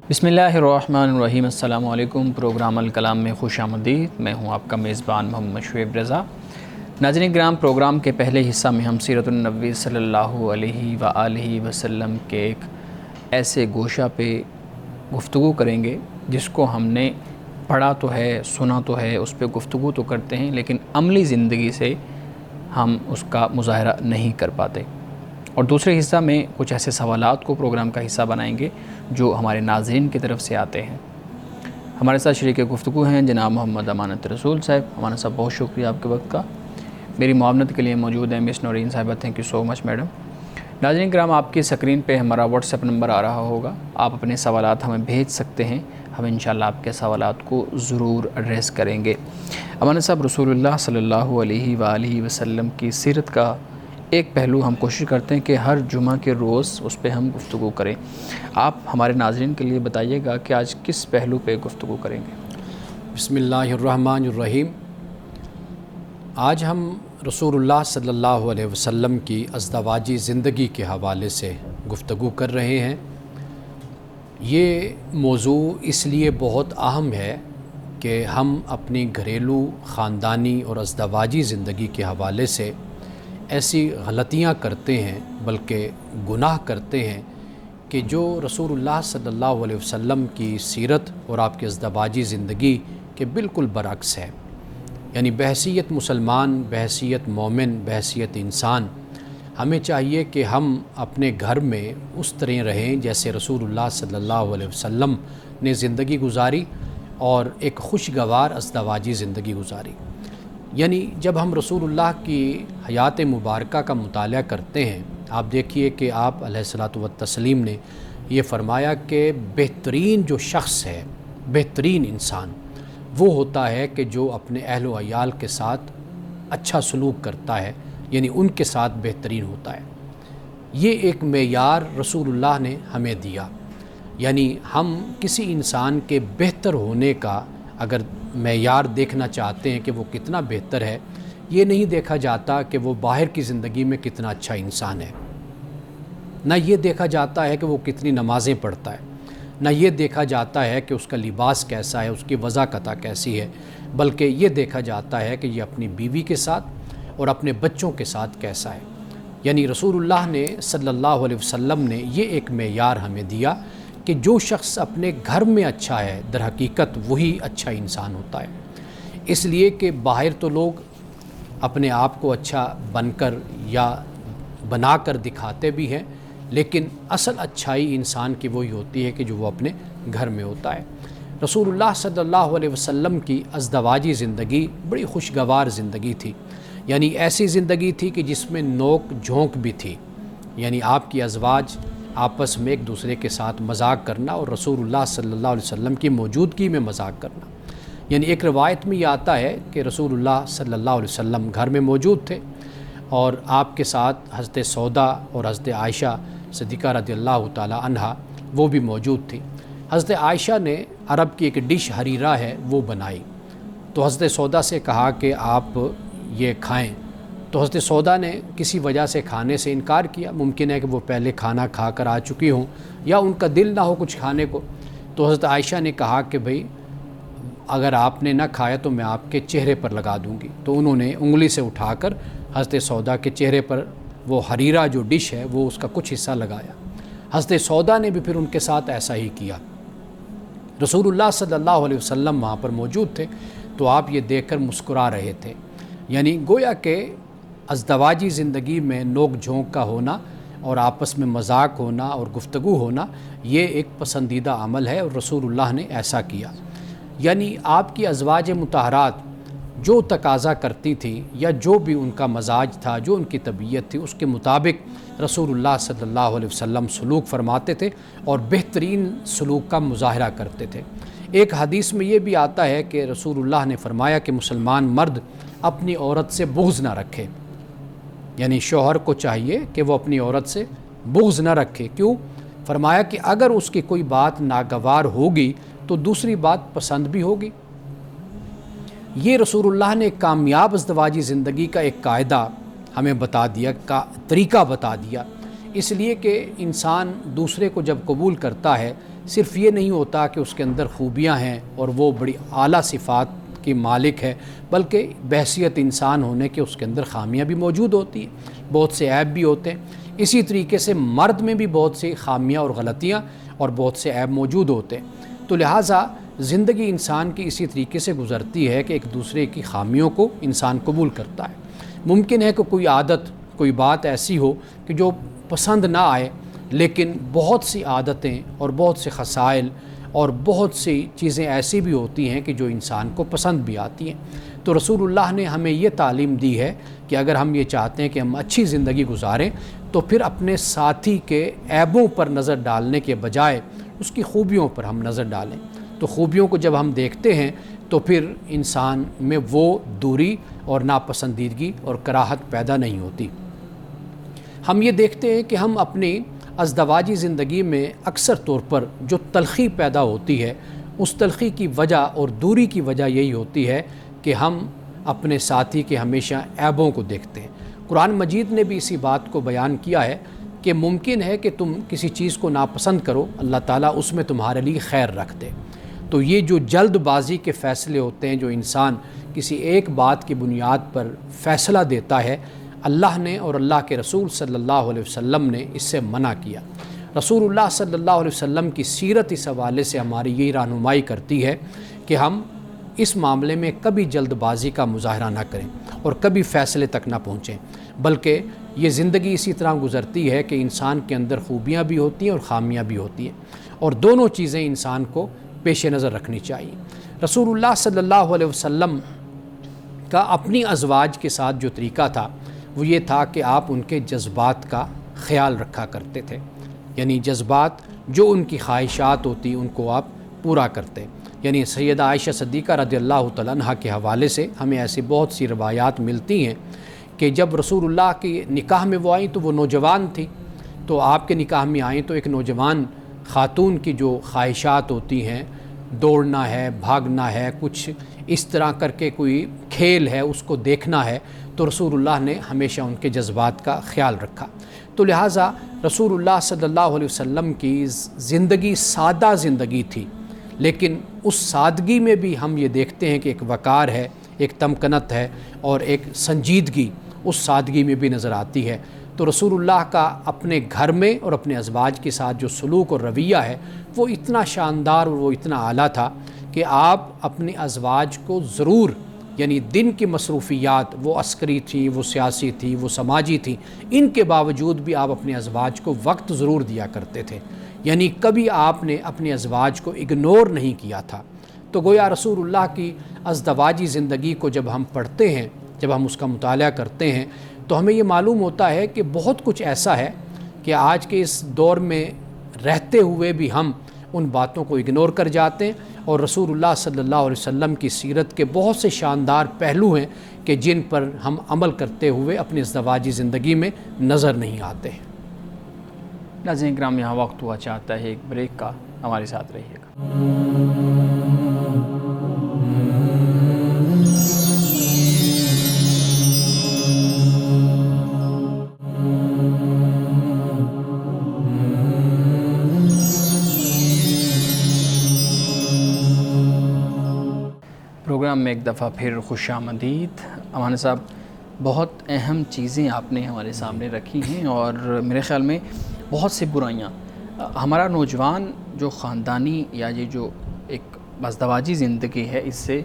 بسم اللہ الرحمن الرحیم۔ السلام علیکم۔ پروگرام الکلام میں خوش آمدید۔ میں ہوں آپ کا میزبان محمد شعیب رضا۔ ناظرین کرام، پروگرام کے پہلے حصہ میں ہم سیرت النبی صلی اللہ علیہ وآلہ وسلم کے ایک ایسے گوشہ پہ گفتگو کریں گے جس کو ہم نے پڑھا تو ہے، سنا تو ہے، اس پہ گفتگو تو کرتے ہیں، لیکن عملی زندگی سے ہم اس کا مظاہرہ نہیں کر پاتے۔ اور دوسرے حصہ میں کچھ ایسے سوالات کو پروگرام کا حصہ بنائیں گے جو ہمارے ناظرین کی طرف سے آتے ہیں۔ ہمارے ساتھ شریک گفتگو ہیں جناب محمد امانت رسول صاحب۔ امانت صاحب، بہت شکریہ آپ کے وقت کا۔ میری معاونت کے لیے موجود ہیں مس نورین صاحبہ۔ Thank you so much madam. ناظرین کرام، آپ کی اسکرین پہ ہمارا واٹس ایپ نمبر آ رہا ہوگا، آپ اپنے سوالات ہمیں بھیج سکتے ہیں، ہم انشاءاللہ آپ کے سوالات کو ضرور ایڈریس کریں گے۔ امانت صاحب، رسول اللہ صلی اللہ علیہ وآلہ وسلم کی سیرت کا ایک پہلو ہم کوشش کرتے ہیں کہ ہر جمعہ کے روز اس پہ ہم گفتگو کریں۔ آپ ہمارے ناظرین کے لیے بتائیے گا کہ آج کس پہلو پہ گفتگو کریں گے؟ بسم اللہ الرحمن الرحیم۔ آج ہم رسول اللہ صلی اللہ علیہ وسلم کی ازدواجی زندگی کے حوالے سے گفتگو کر رہے ہیں۔ یہ موضوع اس لیے بہت اہم ہے کہ ہم اپنی گھریلو، خاندانی اور ازدواجی زندگی کے حوالے سے ایسی غلطیاں کرتے ہیں، بلکہ گناہ کرتے ہیں کہ جو رسول اللہ صلی اللہ علیہ وسلم کی سیرت اور آپ کی ازدواجی زندگی کے بالکل برعکس ہے۔ یعنی بحیثیت مسلمان، بحیثیت مومن، بحیثیت انسان، ہمیں چاہیے کہ ہم اپنے گھر میں اس طرح رہیں جیسے رسول اللہ صلی اللہ علیہ وسلم نے زندگی گزاری اور ایک خوشگوار ازدواجی زندگی گزاری۔ یعنی جب ہم رسول اللہ کی حیات مبارکہ کا مطالعہ کرتے ہیں، آپ دیکھیے کہ آپ علیہ الصلاۃ والتسلیم نے یہ فرمایا کہ بہترین جو شخص ہے، بہترین انسان وہ ہوتا ہے کہ جو اپنے اہل و عیال کے ساتھ اچھا سلوک کرتا ہے، یعنی ان کے ساتھ بہترین ہوتا ہے۔ یہ ایک معیار رسول اللہ نے ہمیں دیا۔ یعنی ہم کسی انسان کے بہتر ہونے کا اگر معیار دیکھنا چاہتے ہیں کہ وہ کتنا بہتر ہے، یہ نہیں دیکھا جاتا کہ وہ باہر کی زندگی میں کتنا اچھا انسان ہے، نہ یہ دیکھا جاتا ہے کہ وہ کتنی نمازیں پڑھتا ہے، نہ یہ دیکھا جاتا ہے کہ اس کا لباس کیسا ہے، اس کی وضاقتہ کیسی ہے، بلکہ یہ دیکھا جاتا ہے کہ یہ اپنی بیوی کے ساتھ اور اپنے بچوں کے ساتھ کیسا ہے۔ یعنی رسول اللہ نے صلی اللہ علیہ وسلم نے یہ ایک معیار ہمیں دیا کہ جو شخص اپنے گھر میں اچھا ہے، در حقیقت وہی اچھا انسان ہوتا ہے۔ اس لیے کہ باہر تو لوگ اپنے آپ کو اچھا بن کر یا بنا کر دکھاتے بھی ہیں، لیکن اصل اچھائی انسان کی وہی ہوتی ہے کہ جو وہ اپنے گھر میں ہوتا ہے۔ رسول اللہ صلی اللہ علیہ وسلم کی ازدواجی زندگی بڑی خوشگوار زندگی تھی۔ یعنی ایسی زندگی تھی کہ جس میں نوک جھونک بھی تھی، یعنی آپ کی ازواج آپس میں ایک دوسرے کے ساتھ مذاق کرنا اور رسول اللہ صلی اللہ علیہ وسلم کی موجودگی میں مذاق کرنا۔ یعنی ایک روایت میں یہ آتا ہے کہ رسول اللہ صلی اللہ علیہ وسلم گھر میں موجود تھے اور آپ کے ساتھ حضرت سودا اور حضرت عائشہ صدیقہ رضی اللہ تعالی عنہا وہ بھی موجود تھی۔ حضرت عائشہ نے عرب کی ایک ڈش حریرہ ہے وہ بنائی، تو حضرت سودا سے کہا کہ آپ یہ کھائیں، تو حضرت سودا نے کسی وجہ سے کھانے سے انکار کیا۔ ممکن ہے کہ وہ پہلے کھانا کھا کر آ چکی ہوں یا ان کا دل نہ ہو کچھ کھانے کو۔ تو حضرت عائشہ نے کہا کہ بھئی اگر آپ نے نہ کھایا تو میں آپ کے چہرے پر لگا دوں گی۔ تو انہوں نے انگلی سے اٹھا کر حضرت سودا کے چہرے پر وہ حریرہ جو ڈش ہے وہ اس کا کچھ حصہ لگایا۔ حضرت سودا نے بھی پھر ان کے ساتھ ایسا ہی کیا۔ رسول اللہ صلی اللہ علیہ وسلم وہاں پر موجود تھے تو آپ یہ دیکھ کر مسکرا رہے تھے۔ یعنی گویا کہ ازدواجی زندگی میں نوک جھونک کا ہونا اور آپس میں مذاق ہونا اور گفتگو ہونا یہ ایک پسندیدہ عمل ہے، اور رسول اللہ نے ایسا کیا۔ یعنی آپ کی ازواج مطہرات جو تقاضا کرتی تھیں یا جو بھی ان کا مزاج تھا، جو ان کی طبیعت تھی، اس کے مطابق رسول اللہ صلی اللہ علیہ وسلم سلوک فرماتے تھے اور بہترین سلوک کا مظاہرہ کرتے تھے۔ ایک حدیث میں یہ بھی آتا ہے کہ رسول اللہ نے فرمایا کہ مسلمان مرد اپنی عورت سے بغض نہ رکھے۔ یعنی شوہر کو چاہیے کہ وہ اپنی عورت سے بغض نہ رکھے۔ کیوں؟ فرمایا کہ اگر اس کی کوئی بات ناگوار ہوگی تو دوسری بات پسند بھی ہوگی۔ یہ رسول اللہ نے کامیاب ازدواجی زندگی کا ایک قاعدہ ہمیں بتا دیا، کا طریقہ بتا دیا، اس لیے کہ انسان دوسرے کو جب قبول کرتا ہے صرف یہ نہیں ہوتا کہ اس کے اندر خوبیاں ہیں اور وہ بڑی اعلیٰ صفات کی مالک ہے، بلکہ بحیثیت انسان ہونے کے اس کے اندر خامیاں بھی موجود ہوتی ہیں، بہت سے عیب بھی ہوتے ہیں۔ اسی طریقے سے مرد میں بھی بہت سی خامیاں اور غلطیاں اور بہت سے عیب موجود ہوتے ہیں، تو لہٰذا زندگی انسان کی اسی طریقے سے گزرتی ہے کہ ایک دوسرے کی خامیوں کو انسان قبول کرتا ہے۔ ممکن ہے کہ کوئی عادت، کوئی بات ایسی ہو کہ جو پسند نہ آئے، لیکن بہت سی عادتیں اور بہت سے خصائل اور بہت سی چیزیں ایسی بھی ہوتی ہیں کہ جو انسان کو پسند بھی آتی ہیں۔ تو رسول اللہ نے ہمیں یہ تعلیم دی ہے کہ اگر ہم یہ چاہتے ہیں کہ ہم اچھی زندگی گزاریں تو پھر اپنے ساتھی کے عیبوں پر نظر ڈالنے کے بجائے اس کی خوبیوں پر ہم نظر ڈالیں۔ تو خوبیوں کو جب ہم دیکھتے ہیں تو پھر انسان میں وہ دوری اور ناپسندیدگی اور کراہت پیدا نہیں ہوتی۔ ہم یہ دیکھتے ہیں کہ ہم اپنی ازدواجی زندگی میں اکثر طور پر جو تلخی پیدا ہوتی ہے، اس تلخی کی وجہ اور دوری کی وجہ یہی ہوتی ہے کہ ہم اپنے ساتھی کے ہمیشہ عیبوں کو دیکھتے ہیں۔ قرآن مجید نے بھی اسی بات کو بیان کیا ہے کہ ممکن ہے کہ تم کسی چیز کو ناپسند کرو، اللہ تعالیٰ اس میں تمہارے لیے خیر رکھ دے۔ تو یہ جو جلد بازی کے فیصلے ہوتے ہیں، جو انسان کسی ایک بات کی بنیاد پر فیصلہ دیتا ہے، اللہ نے اور اللہ کے رسول صلی اللہ علیہ وسلم نے اس سے منع کیا۔ رسول اللہ صلی اللہ علیہ وسلم کی سیرت اس حوالے سے ہماری یہی رہنمائی کرتی ہے کہ ہم اس معاملے میں کبھی جلد بازی کا مظاہرہ نہ کریں اور کبھی فیصلے تک نہ پہنچیں، بلکہ یہ زندگی اسی طرح گزرتی ہے کہ انسان کے اندر خوبیاں بھی ہوتی ہیں اور خامیاں بھی ہوتی ہیں، اور دونوں چیزیں انسان کو پیش نظر رکھنی چاہیے۔ رسول اللہ صلی اللہ علیہ وسلم کا اپنی ازواج کے ساتھ جو طریقہ تھا وہ یہ تھا کہ آپ ان کے جذبات کا خیال رکھا کرتے تھے، یعنی جذبات جو ان کی خواہشات ہوتی ان کو آپ پورا کرتے۔ یعنی سیدہ عائشہ صدیقہ رضی اللہ تعالیٰ عنہا کے حوالے سے ہمیں ایسی بہت سی روایات ملتی ہیں کہ جب رسول اللہ کے نکاح میں وہ آئیں تو وہ نوجوان تھی، تو آپ کے نکاح میں آئیں تو ایک نوجوان خاتون کی جو خواہشات ہوتی ہیں، دوڑنا ہے، بھاگنا ہے، کچھ اس طرح کر کے کوئی کھیل ہے اس کو دیکھنا ہے، تو رسول اللہ نے ہمیشہ ان کے جذبات کا خیال رکھا۔ تو لہٰذا رسول اللہ صلی اللہ علیہ وسلم کی زندگی سادہ زندگی تھی، لیکن اس سادگی میں بھی ہم یہ دیکھتے ہیں کہ ایک وقار ہے، ایک تمکنت ہے اور ایک سنجیدگی اس سادگی میں بھی نظر آتی ہے۔ تو رسول اللہ کا اپنے گھر میں اور اپنے ازواج کے ساتھ جو سلوک اور رویہ ہے وہ اتنا شاندار اور وہ اتنا اعلیٰ تھا کہ آپ اپنے ازواج کو ضرور، یعنی دن کی مصروفیات وہ عسکری تھیں، وہ سیاسی تھیں، وہ سماجی تھیں، ان کے باوجود بھی آپ اپنے ازواج کو وقت ضرور دیا کرتے تھے، یعنی کبھی آپ نے اپنے ازواج کو اگنور نہیں کیا تھا۔ تو گویا رسول اللہ کی ازدواجی زندگی کو جب ہم پڑھتے ہیں، جب ہم اس کا مطالعہ کرتے ہیں تو ہمیں یہ معلوم ہوتا ہے کہ بہت کچھ ایسا ہے کہ آج کے اس دور میں رہتے ہوئے بھی ہم ان باتوں کو اگنور کر جاتے ہیں، اور رسول اللہ صلی اللہ علیہ وسلم کی سیرت کے بہت سے شاندار پہلو ہیں کہ جن پر ہم عمل کرتے ہوئے اپنی ازدواجی زندگی میں نظر نہیں آتے ہیں۔ ناظرین کرام، یہاں وقت ہوا چاہتا ہے ایک بریک کا، ہمارے ساتھ رہیے گا۔ پروگرام میں ایک دفعہ پھر خوش آمدید۔ امان صاحب، بہت اہم چیزیں آپ نے ہمارے سامنے رکھی ہیں، اور میرے خیال میں بہت سی برائیاں ہمارا نوجوان جو خاندانی یا یہ جو ایک ازدواجی زندگی ہے، اس سے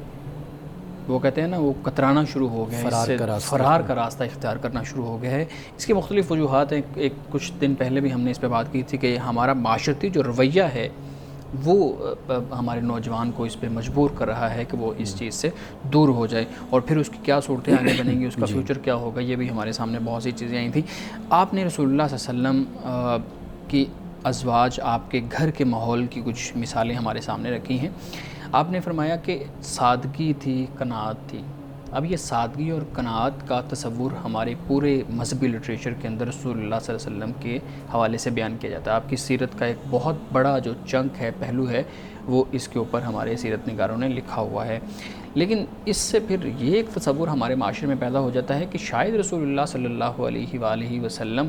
وہ کہتے ہیں نا وہ کترانا شروع ہو گیا ہے، فرار کا راستہ اختیار کرنا شروع ہو گیا ہے۔ اس کی مختلف وجوہات ہیں۔ ایک کچھ دن پہلے بھی ہم نے اس پہ بات کی تھی کہ ہمارا معاشرتی جو رویہ ہے وہ ہمارے نوجوان کو اس پہ مجبور کر رہا ہے کہ وہ اس چیز سے دور ہو جائے، اور پھر اس کی کیا صورتیں آگے بنیں گی، اس کا فیوچر کیا ہوگا، یہ بھی ہمارے سامنے بہت سی چیزیں آئی تھیں۔ آپ نے رسول اللہ صلی اللہ علیہ وسلم کی ازواج، آپ کے گھر کے ماحول کی کچھ مثالیں ہمارے سامنے رکھی ہیں۔ آپ نے فرمایا کہ سادگی تھی، قناعت تھی۔ اب یہ سادگی اور قناعت کا تصور ہمارے پورے مذہبی لٹریچر کے اندر رسول اللہ صلی اللہ علیہ وسلم کے حوالے سے بیان کیا جاتا ہے۔ آپ کی سیرت کا ایک بہت بڑا جو چنک ہے، پہلو ہے، وہ اس کے اوپر ہمارے سیرت نگاروں نے لکھا ہوا ہے۔ لیکن اس سے پھر یہ ایک تصور ہمارے معاشرے میں پیدا ہو جاتا ہے کہ شاید رسول اللہ صلی اللہ علیہ وآلہ وسلم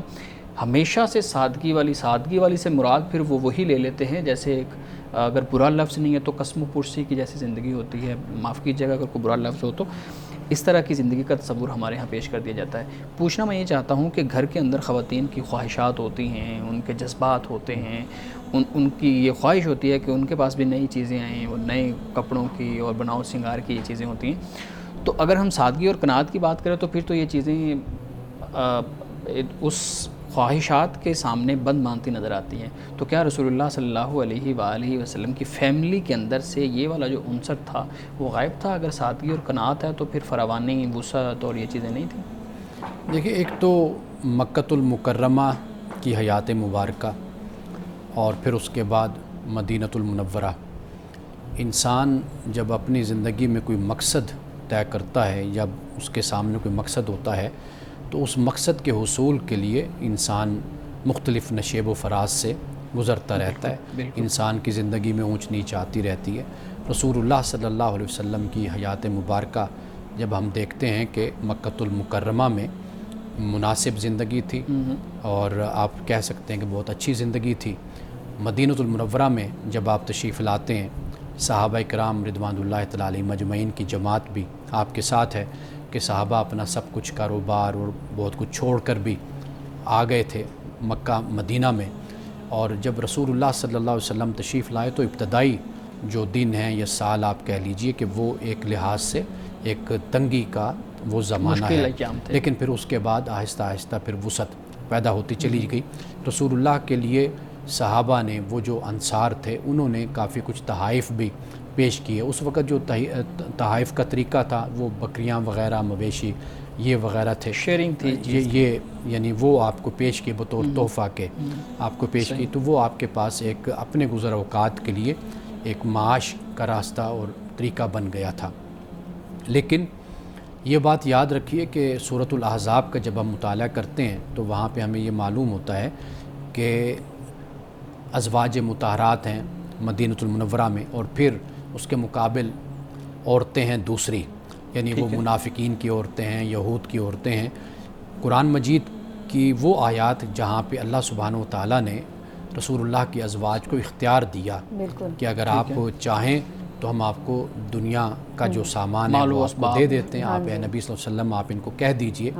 ہمیشہ سے سادگی والی سے مراد پھر وہ وہی لے لیتے ہیں جیسے ایک اگر برا لفظ نہیں ہے تو قسم و پرسی کی جیسی زندگی ہوتی ہے، معاف کیجیے گا اگر کوئی برا لفظ ہو تو، اس طرح کی زندگی کا تصور ہمارے ہاں پیش کر دیا جاتا ہے۔ پوچھنا میں یہ چاہتا ہوں کہ گھر کے اندر خواتین کی خواہشات ہوتی ہیں، ان کے جذبات ہوتے ہیں، ان کی یہ خواہش ہوتی ہے کہ ان کے پاس بھی نئی چیزیں آئیں، وہ نئے کپڑوں کی اور بناؤ سنگار کی یہ چیزیں ہوتی ہیں۔ تو اگر ہم سادگی اور قناعت کی بات کریں تو پھر تو یہ چیزیں اس خواہشات کے سامنے بند مانتی نظر آتی ہیں۔ تو کیا رسول اللہ صلی اللہ علیہ وآلہ وسلم کی فیملی کے اندر سے یہ والا جو عنصر تھا وہ غائب تھا؟ اگر سادگی اور قناعت ہے تو پھر فراوانی، وسعت اور یہ چیزیں نہیں تھیں؟ دیکھیے، ایک تو مکۃ المکرمہ کی حیات مبارکہ اور پھر اس کے بعد مدینۃ المنورہ، انسان جب اپنی زندگی میں کوئی مقصد طے کرتا ہے یا اس کے سامنے کوئی مقصد ہوتا ہے تو اس مقصد کے حصول کے لیے انسان مختلف نشیب و فراز سے گزرتا رہتا ہے، انسان کی زندگی میں اونچ نیچ آتی رہتی ہے۔ رسول اللہ صلی اللہ علیہ وسلم کی حیات مبارکہ جب ہم دیکھتے ہیں کہ مکۃ المکرمہ میں مناسب زندگی تھی اور آپ کہہ سکتے ہیں کہ بہت اچھی زندگی تھی۔ مدینۃ المنورہ میں جب آپ تشریف لاتے ہیں، صحابہ کرام رضوان اللہ تعالی علیہم مجمعین کی جماعت بھی آپ کے ساتھ ہے کہ صحابہ اپنا سب کچھ کاروبار اور بہت کچھ چھوڑ کر بھی آ گئے تھے مکہ مدینہ میں، اور جب رسول اللہ صلی اللہ علیہ وسلم تشریف لائے تو ابتدائی جو دن ہیں یا سال آپ کہہ لیجئے کہ وہ ایک لحاظ سے ایک تنگی کا وہ زمانہ ہے، لیکن پھر اس کے بعد آہستہ آہستہ پھر وسعت پیدا ہوتی چلی گئی۔ رسول اللہ کے لیے صحابہ نے، وہ جو انصار تھے، انہوں نے کافی کچھ تحائف بھی پیش کیے۔ اس وقت جو تحائف کا طریقہ تھا وہ بکریاں وغیرہ، مویشی یہ وغیرہ تھے، شیئرنگ تھی، یہ یعنی وہ آپ کو پیش کیے بطور تحفہ کے آپ کو پیش کی، تو وہ آپ کے پاس ایک اپنے گزر اوقات کے لیے ایک معاش کا راستہ اور طریقہ بن گیا تھا۔ لیکن یہ بات یاد رکھیے کہ سورۃ الاحزاب کا جب ہم مطالعہ کرتے ہیں تو وہاں پہ ہمیں یہ معلوم ہوتا ہے کہ ازواج مطہرات ہیں مدینۃ المنورہ میں، اور پھر اس کے مقابل عورتیں ہیں دوسری، یعنی وہ منافقین کی عورتیں ہیں، یہود کی عورتیں ہیں۔ قرآن مجید کی وہ آیات جہاں پہ اللہ سبحانہ و تعالیٰ نے رسول اللہ کی ازواج کو اختیار دیا کہ اگر آپ چاہیں تو ہم آپ کو دنیا کا جو سامان ہے وہ آپ کو دے دیتے ہیں، آپ اے نبی صلی اللہ علیہ وسلم آپ ان کو کہہ دیجئے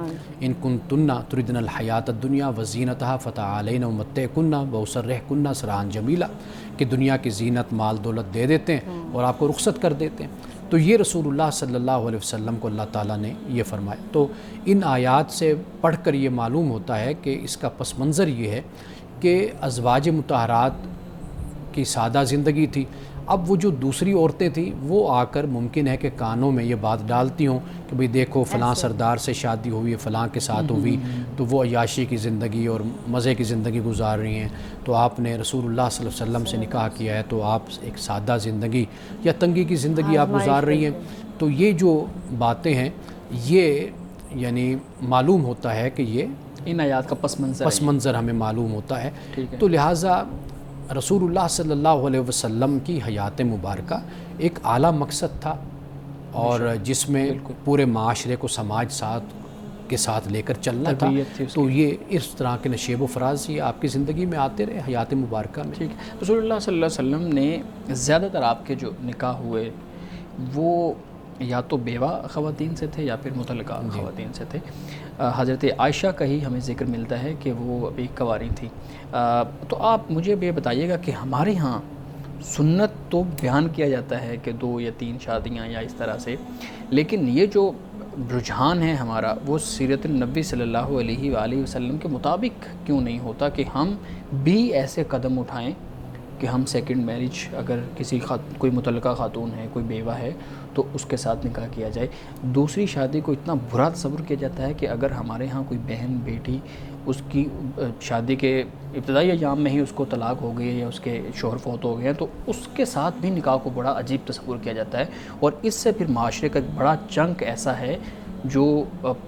ان کنتن تردن الحیات الدنیا وزینتها فتعالین امتعکن واسرحکن سراحا جمیلا، کہ دنیا کی زینت، مال دولت دے دیتے ہیں اور آپ کو رخصت کر دیتے ہیں۔ تو یہ رسول اللہ صلی اللہ علیہ وسلم کو اللہ تعالیٰ نے یہ فرمایا۔ تو ان آیات سے پڑھ کر یہ معلوم ہوتا ہے کہ اس کا پس منظر یہ ہے کہ ازواج مطہرات کی سادہ زندگی تھی۔ اب وہ جو دوسری عورتیں تھیں وہ آ کر ممکن ہے کہ کانوں میں یہ بات ڈالتی ہوں کہ بھئی دیکھو فلاں سردار سے شادی ہوئی ہے، فلاں کے ساتھ ہوئی، تو وہ عیاشی کی زندگی اور مزے کی زندگی گزار رہی ہیں، تو آپ نے رسول اللہ صلی اللہ علیہ وسلم سے نکاح کیا ہے تو آپ ایک سادہ زندگی یا تنگی کی زندگی آپ گزار رہی ہیں۔ تو یہ جو باتیں ہیں یہ یعنی معلوم ہوتا ہے کہ یہ ان آیات کا پس منظر ہمیں معلوم ہوتا ہے۔ تو لہٰذا رسول اللہ صلی اللہ علیہ وسلم کی حیات مبارکہ ایک اعلیٰ مقصد تھا، اور جس میں پورے معاشرے کو سماج کے ساتھ لے کر چلنا تھا، تو یہ اس طرح کے نشیب و فراز یہ آپ کی زندگی میں آتے رہے حیات مبارکہ میں۔ ٹھیک ہے، رسول اللہ صلی اللہ علیہ وسلم نے زیادہ تر آپ کے جو نکاح ہوئے وہ یا تو بیوہ خواتین سے تھے یا پھر مطلقہ خواتین سے تھے۔ حضرت عائشہ کا ہی ہمیں ذکر ملتا ہے کہ وہ ابھی کنواری تھی۔ تو آپ مجھے یہ بتائیے گا کہ ہمارے ہاں سنت تو بیان کیا جاتا ہے کہ 2 یا 3 شادیاں یا اس طرح سے، لیکن یہ جو رجحان ہے ہمارا وہ سیرت النبی صلی اللہ علیہ وآلہ وسلم کے مطابق کیوں نہیں ہوتا کہ ہم بھی ایسے قدم اٹھائیں کہ ہم سیکنڈ میرج، اگر کسی کوئی مطلقہ خاتون ہے، کوئی بیوہ ہے تو اس کے ساتھ نکاح کیا جائے۔ دوسری شادی کو اتنا برا تصور کیا جاتا ہے کہ اگر ہمارے ہاں کوئی بہن بیٹی اس کی شادی کے ابتدائی ایام میں ہی اس کو طلاق ہو گئی ہے یا اس کے شوہر فوت ہو گئے ہیں تو اس کے ساتھ بھی نکاح کو بڑا عجیب تصور کیا جاتا ہے، اور اس سے پھر معاشرے کا ایک بڑا چنک ایسا ہے جو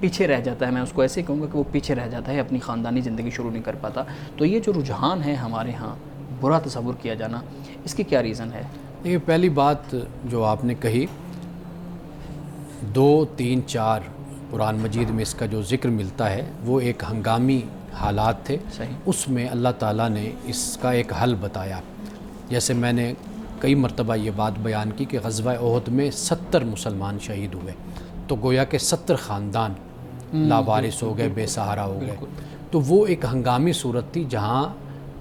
پیچھے رہ جاتا ہے۔ میں اس کو ایسے کہوں گا کہ وہ پیچھے رہ جاتا ہے، اپنی خاندانی زندگی شروع نہیں کر پاتا۔ تو یہ جو رجحان ہے ہمارے ہاں برا تصور کیا جانا، اس کی کیا ریزن ہے؟ یہ پہلی بات جو آپ نے کہی 2, 3, 4 قرآن مجید میں اس کا جو ذکر ملتا ہے وہ ایک ہنگامی حالات تھے، اس میں اللہ تعالیٰ نے اس کا ایک حل بتایا۔ جیسے میں نے کئی مرتبہ یہ بات بیان کی کہ غزوہ احد میں 70 مسلمان شہید ہوئے، تو گویا کہ 70 خاندان لاوارث ہو گئے، بے سہارا ہو گئے۔ تو وہ ایک ہنگامی صورت تھی جہاں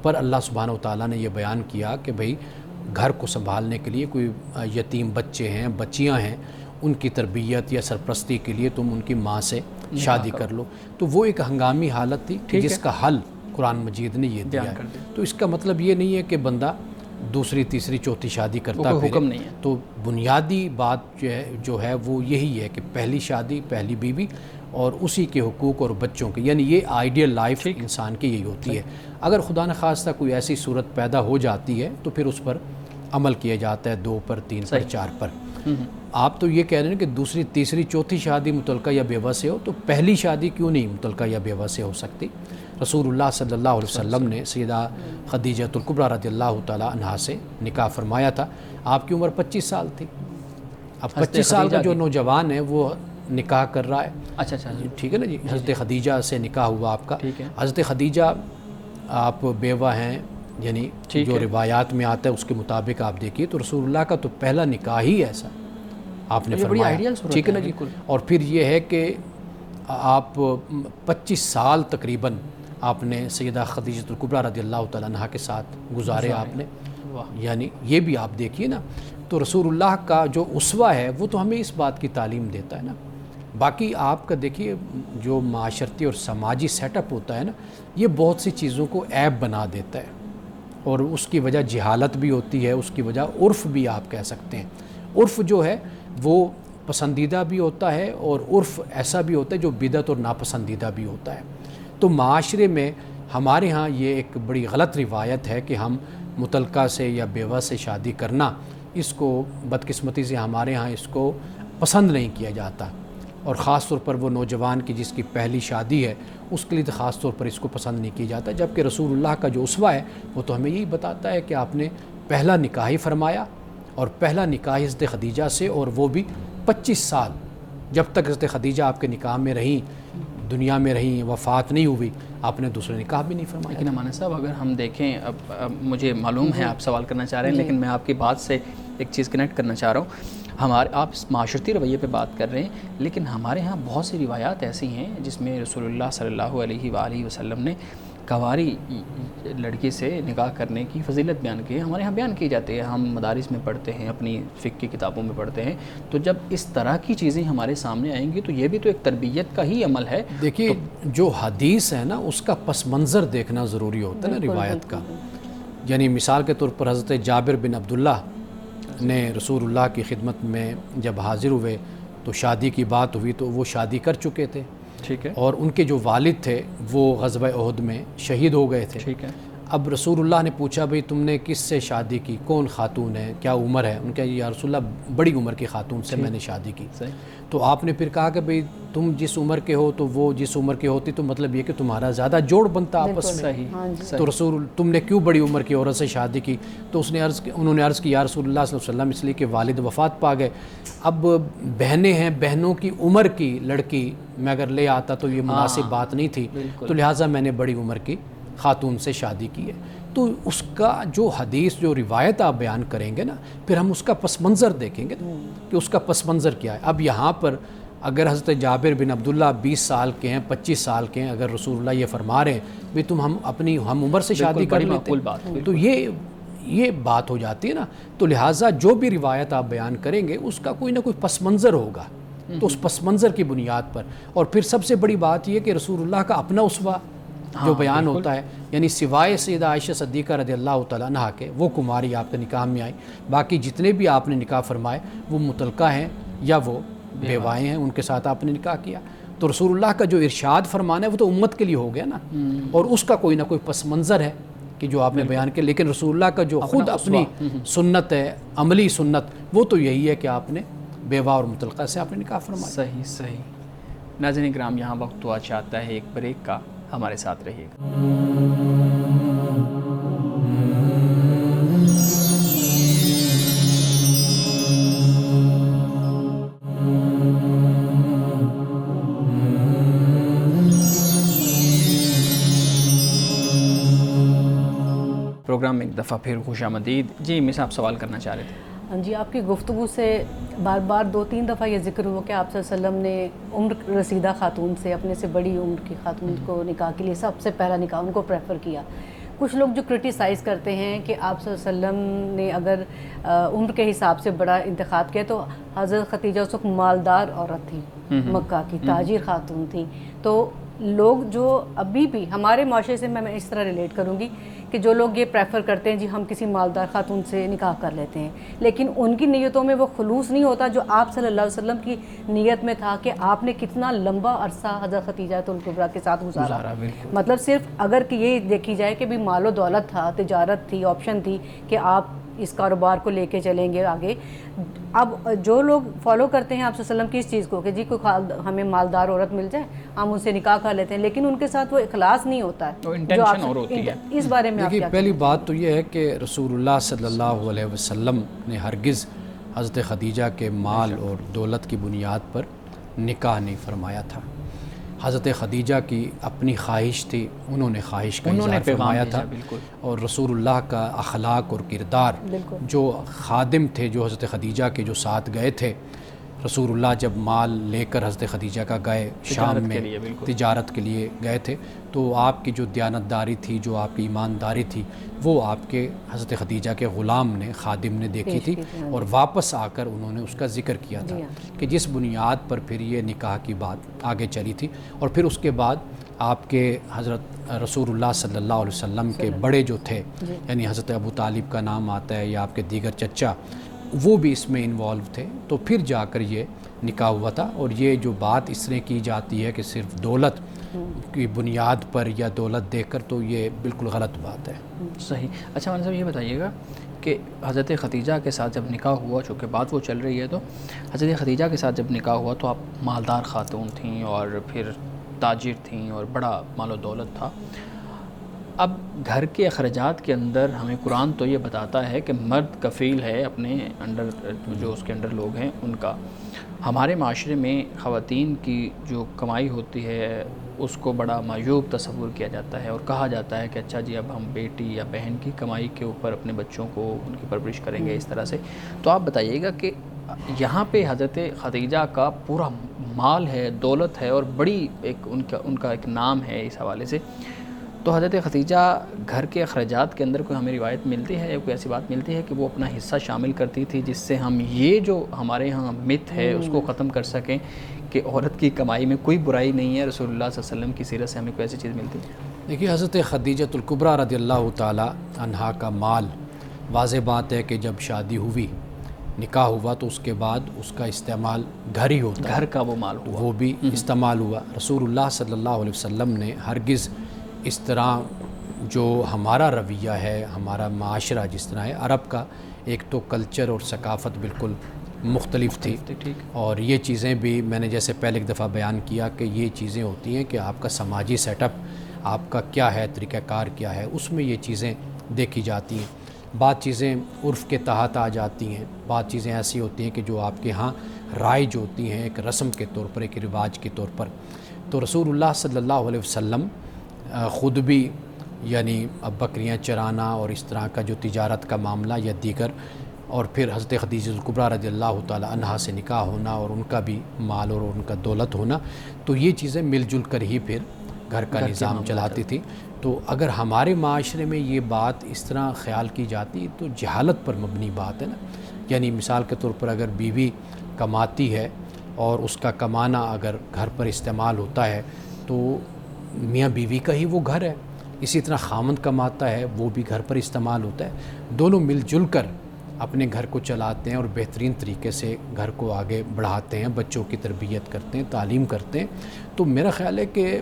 پر اللہ سبحانہ و تعالیٰ نے یہ بیان کیا کہ بھئی گھر کو سنبھالنے کے لیے کوئی یتیم بچے ہیں، بچیاں ہیں، ان کی تربیت یا سرپرستی کے لیے تم ان کی ماں سے شادی کر لو۔ تو وہ ایک ہنگامی حالت تھی جس کا حل قرآن مجید نے یہ دیا ہے۔ تو اس کا مطلب یہ نہیں ہے کہ بندہ دوسری تیسری چوتھی شادی کرتا حکم نہیں ہے۔ تو بنیادی بات جو ہے وہ یہی ہے کہ پہلی شادی، پہلی بیوی، اور اسی کے حقوق اور بچوں کے، یعنی یہ آئیڈیل لائف انسان کی یہی ہوتی ہے۔ اگر خدا نخواستہ کوئی ایسی صورت پیدا ہو جاتی ہے تو پھر اس پر عمل کیا جاتا ہے، 2 پر، 3 پر، 4 پر۔ آپ تو یہ کہہ رہے ہیں کہ دوسری تیسری چوتھی شادی متعلقہ یا بیوہ سے ہو، تو پہلی شادی کیوں نہیں متعلقہ یا بیوہ سے ہو سکتی؟ رسول اللہ صلی اللہ علیہ وسلم نے سیدہ خدیجہ الکبریٰ رضی اللہ تعالیٰ عنہا سے نکاح فرمایا تھا۔ آپ کی عمر 25 سال تھی۔ اب 25 سال کا جو نوجوان ہے وہ نکاح کر رہا ہے۔ اچھا ٹھیک ہے نا جی۔ حضرت خدیجہ سے نکاح ہوا آپ کا۔ حضرت خدیجہ آپ بیوہ ہیں، یعنی جو روایات میں آتا ہے اس کے مطابق آپ دیکھیے تو رسول اللہ کا تو پہلا نکاح ہی ایسا آپ نے فرمایا، ٹھیک ہے نا جی۔ اور پھر یہ ہے کہ آپ 25 سال تقریباً آپ نے سیدہ خدیجہ الکبریٰ رضی اللہ تعالیٰ عنہا کے ساتھ گزارے آپ نے، یعنی یہ بھی آپ دیکھیے نا۔ تو رسول اللہ کا جو اسوہ ہے وہ تو ہمیں اس بات کی تعلیم دیتا ہے نا۔ باقی آپ کا دیکھیے جو معاشرتی اور سماجی سیٹ اپ ہوتا ہے نا، یہ بہت سی چیزوں کو عیب بنا دیتا ہے، اور اس کی وجہ جہالت بھی ہوتی ہے، اس کی وجہ عرف بھی آپ کہہ سکتے ہیں۔ عرف جو ہے وہ پسندیدہ بھی ہوتا ہے، اور عرف ایسا بھی ہوتا ہے جو بدعت اور ناپسندیدہ بھی ہوتا ہے۔ تو معاشرے میں ہمارے ہاں یہ ایک بڑی غلط روایت ہے کہ ہم متعلقہ سے یا بیوہ سے شادی کرنا، اس کو بدقسمتی سے ہمارے ہاں اس کو پسند نہیں کیا جاتا، اور خاص طور پر وہ نوجوان کی جس کی پہلی شادی ہے اس کے لیے تو خاص طور پر اس کو پسند نہیں کیا جاتا، جبکہ رسول اللہ کا جو اسوہ ہے وہ تو ہمیں یہی بتاتا ہے کہ آپ نے پہلا نکاح ہی فرمایا، اور پہلا نکاح حضرت خدیجہ سے، اور وہ بھی 25 سال، جب تک حضرت خدیجہ آپ کے نکاح میں رہیں، دنیا میں رہیں، وفات نہیں ہوئی، آپ نے دوسرے نکاح بھی نہیں فرمایا۔ لیکن امانہ صاحب اگر ہم دیکھیں، اب مجھے معلوم ہے آپ سوال کرنا چاہ رہے ہیں، لیکن میں آپ کی بات سے ایک چیز کنیکٹ کرنا چاہ رہا ہوں۔ آپ معاشرتی رویے پہ بات کر رہے ہیں، لیکن ہمارے ہاں بہت سی روایات ایسی ہیں جس میں رسول اللہ صلی اللہ علیہ وآلہ وسلم نے کنواری لڑکی سے نکاح کرنے کی فضیلت بیان کی ہے، ہمارے ہاں بیان کی جاتی ہے، ہم مدارس میں پڑھتے ہیں، اپنی فقہ کی کتابوں میں پڑھتے ہیں۔ تو جب اس طرح کی چیزیں ہمارے سامنے آئیں گی تو یہ بھی تو ایک تربیت کا ہی عمل ہے۔ دیکھیے جو حدیث ہے نا اس کا پس منظر دیکھنا ضروری ہوتا ہے نا روایت کا۔ یعنی مثال کے طور پر حضرت جابر بن عبداللہ نے رسول اللہ کی خدمت میں جب حاضر ہوئے تو شادی کی بات ہوئی، تو وہ شادی کر چکے تھے، ٹھیک ہے، اور ان کے جو والد تھے وہ غزوہ احد میں شہید ہو گئے تھے، ٹھیک ہے۔ اب رسول اللہ نے پوچھا بھئی تم نے کس سے شادی کی، کون خاتون ہے، کیا عمر ہے؟ ان کا یا رسول اللہ بڑی عمر کی خاتون سے میں نے شادی کی۔ تو آپ نے پھر کہا کہ بھئی تم جس عمر کے ہو تو وہ جس عمر کے ہوتی تو مطلب یہ کہ تمہارا زیادہ جوڑ بنتا آپس میں، تو رسول تم نے کیوں بڑی عمر کی عورت سے شادی کی؟ تو انہوں نے عرض کی یا رسول اللہ صلی اللہ علیہ وسلم اس لیے کہ والد وفات پا گئے، اب بہنیں ہیں، بہنوں کی عمر کی لڑکی میں اگر لے آتا تو یہ مناسب بات نہیں تھی، تو لہٰذا میں نے بڑی عمر کی خاتون سے شادی کی ہے۔ تو اس کا جو حدیث جو روایت آپ بیان کریں گے نا، پھر ہم اس کا پس منظر دیکھیں گے کہ اس کا پس منظر کیا ہے۔ اب یہاں پر اگر حضرت جابر بن عبداللہ 20 سال کے ہیں، 25 سال کے ہیں، اگر رسول اللہ یہ فرما رہے ہیں بھی تم اپنی ہم عمر سے شادی کر لیتے، تو یہ بات ہو جاتی ہے نا۔ تو لہٰذا جو بھی روایت آپ بیان کریں گے اس کا کوئی نہ کوئی پس منظر ہوگا، تو اس پس منظر کی بنیاد پر، اور پھر سب سے بڑی بات یہ کہ رسول اللہ کا اپنا اسوہ جو بیان ہوتا ہے، یعنی سوائے سیدہ عائشہ صدیقہ رضی اللہ تعالیٰ عنہا کے، وہ کماری آپ کے نکاح میں آئی، باقی جتنے بھی آپ نے نکاح فرمائے وہ متعلقہ ہیں یا وہ بیوائیں ہیں، ان کے ساتھ آپ نے نکاح کیا۔ تو رسول اللہ کا جو ارشاد فرمانا ہے وہ تو امت کے لیے ہو گیا نا، اور اس کا کوئی نہ کوئی پس منظر ہے کہ جو آپ نے بیان کیا۔ لیکن رسول اللہ کا جو خود اپنی سنت ہے، عملی سنت، وہ تو یہی ہے کہ آپ نے بیوہ اور متعلقہ سے آپ نے نکاح فرمایا۔ صحیح۔ ناظرین کرام، یہاں وقت ہوا چاہتا ہے ایک بریک کا، ہمارے ساتھ رہیے گا۔ پروگرام میں ایک دفعہ پھر خوش آمدید. جی مس آپ سوال کرنا چاہ رہے تھے. ہاں جی، آپ کی گفتگو سے بار بار 2-3 دفعہ یہ ذکر ہوا کہ آپ صلی اللہ علیہ وسلم نے عمر رسیدہ خاتون سے، اپنے سے بڑی عمر کی خاتون کو نکاح کے لیے سب سے پہلا نکاح ان کو پریفر کیا. کچھ لوگ جو کرٹیسائز کرتے ہیں کہ آپ صلی اللہ علیہ وسلم نے اگر عمر کے حساب سے بڑا انتخاب کیا تو حضرت خدیجہ اس وقت مالدار عورت تھی، مکہ کی تاجر خاتون تھی. تو لوگ جو ابھی بھی ہمارے معاشرے سے میں اس طرح ریلیٹ کروں گی کہ جو لوگ یہ پریفر کرتے ہیں جی ہم کسی مالدار خاتون سے نکاح کر لیتے ہیں، لیکن ان کی نیتوں میں وہ خلوص نہیں ہوتا جو آپ صلی اللہ علیہ وسلم کی نیت میں تھا کہ آپ نے کتنا لمبا عرصہ حضرت خدیجہ الکبریٰ کے ساتھ گزارا. مطلب صرف اگر کہ یہ دیکھی جائے کہ بھی مال و دولت تھا، تجارت تھی، آپشن تھی کہ آپ اس کاروبار کو لے کے چلیں گے آگے. اب جو لوگ فالو کرتے ہیں آپ صلی اللہ علیہ وسلم کی اس چیز کو کہ جی کوئی ہمیں مالدار عورت مل جائے ہم ان سے نکاح کر لیتے ہیں، لیکن ان کے ساتھ وہ اخلاص نہیں ہوتا ہے جو آپ اس بارے میں. دیکھیے پہلی بات تو یہ ہے کہ رسول اللہ صلی اللہ علیہ وسلم نے ہرگز حضرت خدیجہ کے مال اور دولت کی بنیاد پر نکاح نہیں فرمایا تھا. حضرت خدیجہ کی اپنی خواہش تھی، انہوں نے خواہش کا اظہار فرمایا تھا. اور رسول اللہ کا اخلاق اور کردار، جو خادم تھے جو حضرت خدیجہ کے جو ساتھ گئے تھے، رسول اللہ جب مال لے کر حضرت خدیجہ کا گئے شام میں تجارت کے لیے گئے تھے، تو آپ کی جو دیانتداری تھی، جو آپ کی ایمانداری تھی، وہ آپ کے حضرت خدیجہ کے غلام نے، خادم نے دیکھی تھی اور واپس آ کر انہوں نے اس کا ذکر کیا تھا کہ جس بنیاد پر پھر یہ نکاح کی بات آگے چلی تھی. اور پھر اس کے بعد آپ کے حضرت رسول اللہ صلی اللہ علیہ وسلم کے بڑے جو تھے، یعنی حضرت ابو طالب کا نام آتا ہے یا آپ کے دیگر چچا، وہ بھی اس میں انوالو تھے. تو پھر جا کر یہ نکاح ہوا تھا. اور یہ جو بات اس طرح کی جاتی ہے کہ صرف دولت کی بنیاد پر یا دولت دے کر، تو یہ بالکل غلط بات ہے. صحیح. اچھا مولانا صاحب یہ بتائیے گا کہ حضرت خدیجہ کے ساتھ جب نکاح ہوا، چونکہ بات وہ چل رہی ہے، تو حضرت خدیجہ کے ساتھ جب نکاح ہوا تو آپ مالدار خاتون تھیں اور پھر تاجر تھیں اور بڑا مال و دولت تھا. اب گھر کے اخراجات کے اندر ہمیں قرآن تو یہ بتاتا ہے کہ مرد کفیل ہے اپنے انڈر، جو اس کے انڈر لوگ ہیں ان کا. ہمارے معاشرے میں خواتین کی جو کمائی ہوتی ہے اس کو بڑا معیوب تصور کیا جاتا ہے اور کہا جاتا ہے کہ اچھا جی اب ہم بیٹی یا بہن کی کمائی کے اوپر اپنے بچوں کو ان کی پرورش کریں گے اس طرح سے. تو آپ بتائیے گا کہ یہاں پہ حضرت خدیجہ کا پورا مال ہے، دولت ہے اور بڑی ایک ان کا ایک نام ہے اس حوالے سے. تو حضرت خدیجہ گھر کے اخراجات کے اندر کوئی ہمیں روایت ملتی ہے، کوئی ایسی بات ملتی ہے کہ وہ اپنا حصہ شامل کرتی تھی جس سے ہم یہ جو ہمارے ہاں مت ہے اس کو ختم کر سکیں کہ عورت کی کمائی میں کوئی برائی نہیں ہے؟ رسول اللہ صلی اللہ علیہ وسلم کی سیرت سے ہمیں کوئی ایسی چیز ملتی ہے؟ دیکھیے حضرت خدیجہ الکبریٰ رضی اللہ تعالی عنہا کا مال، واضح بات ہے کہ جب شادی ہوئی، نکاح ہوا، تو اس کے بعد اس کا استعمال گھر ہی ہوتا ہے، گھر کا وہ مال ہوا، وہ بھی استعمال ہوا. رسول اللہ صلی اللہ علیہ وسلم نے ہرگز اس طرح جو ہمارا رویہ ہے، ہمارا معاشرہ جس طرح ہے، عرب کا ایک تو کلچر اور ثقافت بالکل مختلف تھی. اور یہ چیزیں بھی میں نے جیسے پہلے ایک دفعہ بیان کیا کہ یہ چیزیں ہوتی ہیں کہ آپ کا سماجی سیٹ اپ آپ کا کیا ہے، طریقہ کار کیا ہے، اس میں یہ چیزیں دیکھی جاتی ہیں. بعض چیزیں عرف کے تحت آ جاتی ہیں، بعض چیزیں ایسی ہوتی ہیں کہ جو آپ کے ہاں رائج ہوتی ہیں ایک رسم کے طور پر، ایک رواج کے طور پر. تو رسول اللہ صلی اللہ علیہ وسلم خود بھی یعنی اب بکریاں چرانا اور اس طرح کا جو تجارت کا معاملہ یا دیگر، اور پھر حضرت خدیجہ الکبریٰ رضی اللہ تعالی عنہا سے نکاح ہونا اور ان کا بھی مال اور ان کا دولت ہونا، تو یہ چیزیں مل جل کر ہی پھر گھر کا نظام چلاتی تھی. تو اگر ہمارے معاشرے میں یہ بات اس طرح خیال کی جاتی تو جہالت پر مبنی بات ہے نا. یعنی مثال کے طور پر اگر بیوی کماتی ہے اور اس کا کمانا اگر گھر پر استعمال ہوتا ہے تو میاں بیوی کا ہی وہ گھر ہے. اسی طرح خامند کماتا ہے، وہ بھی گھر پر استعمال ہوتا ہے. دونوں مل جل کر اپنے گھر کو چلاتے ہیں اور بہترین طریقے سے گھر کو آگے بڑھاتے ہیں، بچوں کی تربیت کرتے ہیں، تعلیم کرتے ہیں. تو میرا خیال ہے کہ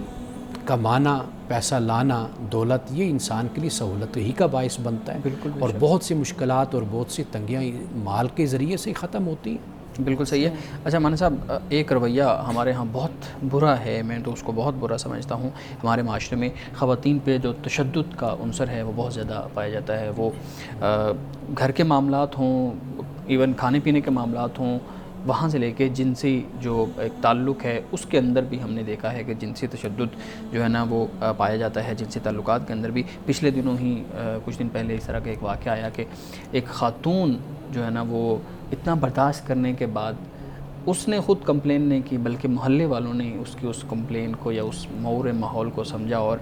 کمانا، پیسہ لانا، دولت، یہ انسان کے لیے سہولت ہی کا باعث بنتا ہے. اور بہت سی مشکلات اور بہت سی تنگیاں مال کے ذریعے سے ہی ختم ہوتی ہیں. بالکل صحیح ہے. اچھا مولانا صاحب، ایک رویہ ہمارے ہاں بہت برا ہے، میں تو اس کو بہت برا سمجھتا ہوں. ہمارے معاشرے میں خواتین پہ جو تشدد کا عنصر ہے وہ بہت زیادہ پایا جاتا ہے. وہ گھر کے معاملات ہوں، ایون کھانے پینے کے معاملات ہوں، وہاں سے لے کے جنسی جو ایک تعلق ہے اس کے اندر بھی ہم نے دیکھا ہے کہ جنسی تشدد جو ہے نا وہ پایا جاتا ہے جنسی تعلقات کے اندر بھی. پچھلے دنوں ہی کچھ دن پہلے اس طرح کا ایک واقعہ آیا کہ ایک خاتون جو ہے نا وہ اتنا برداشت کرنے کے بعد اس نے خود کمپلین نہیں کی بلکہ محلے والوں نے اس کمپلین کو یا اس مورِ ماحول کو سمجھا, اور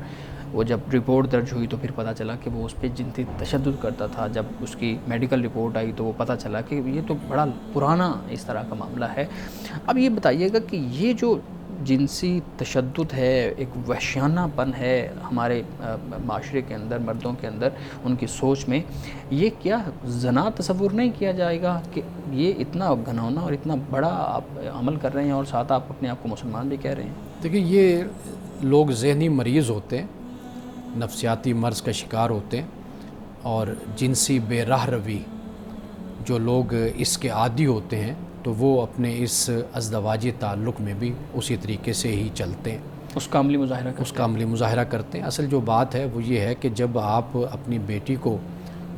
وہ جب رپورٹ درج ہوئی تو پھر پتہ چلا کہ وہ اس پہ جنسی تشدد کرتا تھا. جب اس کی میڈیکل رپورٹ آئی تو وہ پتہ چلا کہ یہ تو بڑا پرانا اس طرح کا معاملہ ہے. اب یہ بتائیے گا کہ یہ جو جنسی تشدد ہے, ایک وحشیانہ پن ہے ہمارے معاشرے کے اندر, مردوں کے اندر, ان کی سوچ میں, یہ کیا زنا تصور نہیں کیا جائے گا کہ یہ اتنا گھناؤنا اور اتنا بڑا آپ عمل کر رہے ہیں اور ساتھ آپ اپنے آپ کو مسلمان بھی کہہ رہے ہیں؟ دیکھیں, یہ لوگ ذہنی مریض ہوتے ہیں, نفسیاتی مرض کا شکار ہوتے ہیں, اور جنسی بے راہ روی جو لوگ اس کے عادی ہوتے ہیں تو وہ اپنے اس ازدواجی تعلق میں بھی اسی طریقے سے ہی چلتے ہیں, اس کا عملی مظاہرہ کرتے ہیں. اصل جو بات ہے وہ یہ ہے کہ جب آپ اپنی بیٹی کو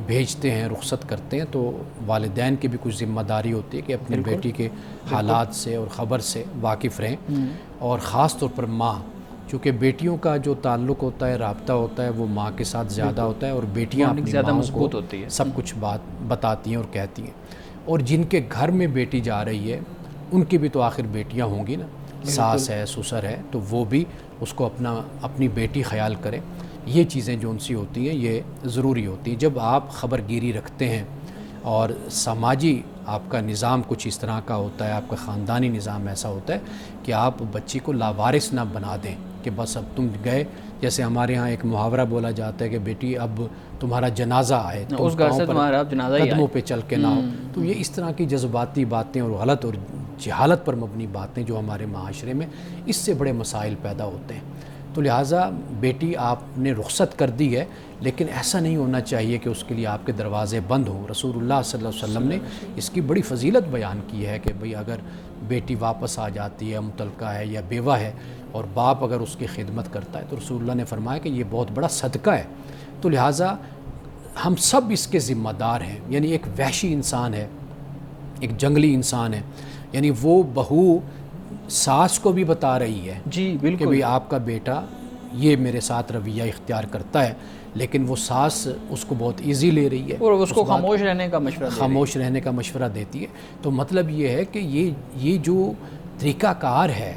بھیجتے ہیں, رخصت کرتے ہیں, تو والدین کی بھی کچھ ذمہ داری ہوتی ہے کہ اپنی بیٹی کے حالات سے اور خبر سے واقف رہیں, اور خاص طور پر ماں, چونکہ بیٹیوں کا جو تعلق ہوتا ہے, رابطہ ہوتا ہے, وہ ماں کے ساتھ زیادہ ہوتا ہے, اور بیٹیاں اپنی ماں کو سب کچھ بات بتاتی ہیں اور کہتی ہیں. اور جن کے گھر میں بیٹی جا رہی ہے ان کی بھی تو آخر بیٹیاں ہوں گی نا, ساس ہے, سسر ہے, تو وہ بھی اس کو اپنی بیٹی خیال کرے. یہ چیزیں جو ان سے ہوتی ہیں یہ ضروری ہوتی ہیں. جب آپ خبر گیری رکھتے ہیں اور سماجی آپ کا نظام کچھ اس طرح کا ہوتا ہے, آپ کا خاندانی نظام ایسا ہوتا ہے کہ آپ بچی کو لاوارث نہ بنا دیں کہ بس اب تم گئے. جیسے ہمارے ہاں ایک محاورہ بولا جاتا ہے کہ بیٹی اب تمہارا جنازہ آئے تو اس گھر سے تمہارا جنازہ ہی قدموں پہ چل کے نہ ہو. تو یہ اس طرح کی جذباتی باتیں اور غلط اور جہالت پر مبنی باتیں جو ہمارے معاشرے میں, اس سے بڑے مسائل پیدا ہوتے ہیں. تو لہٰذا بیٹی آپ نے رخصت کر دی ہے, لیکن ایسا نہیں ہونا چاہیے کہ اس کے لیے آپ کے دروازے بند ہوں. رسول اللہ صلی اللہ علیہ وسلم نے اس کی بڑی فضیلت بیان کی ہے کہ بھئی اگر بیٹی واپس آ جاتی ہے, مطلقہ ہے یا بیوہ ہے, اور باپ اگر اس کی خدمت کرتا ہے, تو رسول اللہ نے فرمایا کہ یہ بہت بڑا صدقہ ہے. تو لہٰذا ہم سب اس کے ذمہ دار ہیں. یعنی ایک وحشی انسان ہے, ایک جنگلی انسان ہے, یعنی وہ بہو ساس کو بھی بتا رہی ہے جی بالکل کہ بھئی آپ کا بیٹا یہ میرے ساتھ رویہ اختیار کرتا ہے, لیکن وہ ساس اس کو بہت ایزی لے رہی ہے اور اس کو خاموش رہنے کا مشورہ دیتی ہے. تو مطلب یہ ہے کہ یہ جو طریقہ کار ہے